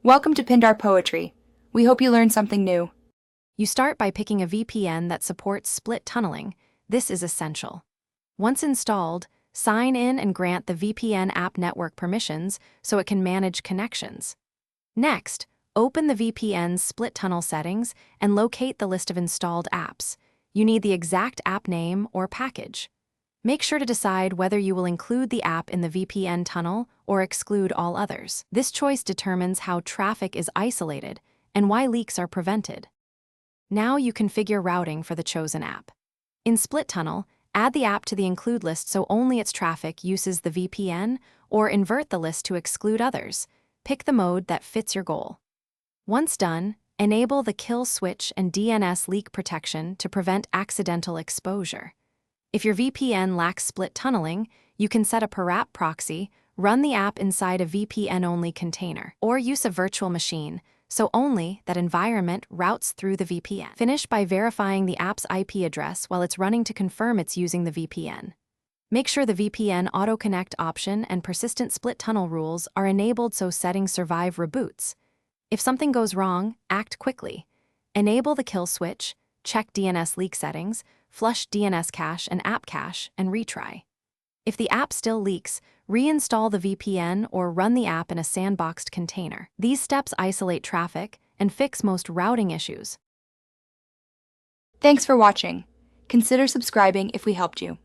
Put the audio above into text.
Welcome to Pindar Poetry. We hope you learned something new. You start by picking a VPN that supports split tunneling. This is essential. Once installed, sign in and grant the VPN app network permissions so it can manage connections. Next, open the VPN's split tunnel settings and locate the list of installed apps. You need the exact app name or package. Make sure to decide whether you will include the app in the VPN tunnel or exclude all others. This choice determines how traffic is isolated and why leaks are prevented. Now you configure routing for the chosen app. In Split Tunnel, add the app to the include list so only its traffic uses the VPN, or invert the list to exclude others. Pick the mode that fits your goal. Once done, enable the kill switch and DNS leak protection to prevent accidental exposure. If your VPN lacks split tunneling, you can set a per app proxy, run the app inside a VPN-only container, or use a virtual machine, so only that environment routes through the VPN. Finish by verifying the app's IP address while it's running to confirm it's using the VPN. Make sure the VPN auto-connect option and persistent split tunnel rules are enabled so settings survive reboots. If something goes wrong, act quickly. Enable the kill switch, check DNS leak settings, flush DNS cache and app cache, and retry. If the app still leaks, reinstall the VPN or run the app in a sandboxed container. These steps isolate traffic and fix most routing issues. Thanks for watching. Consider subscribing if we helped you.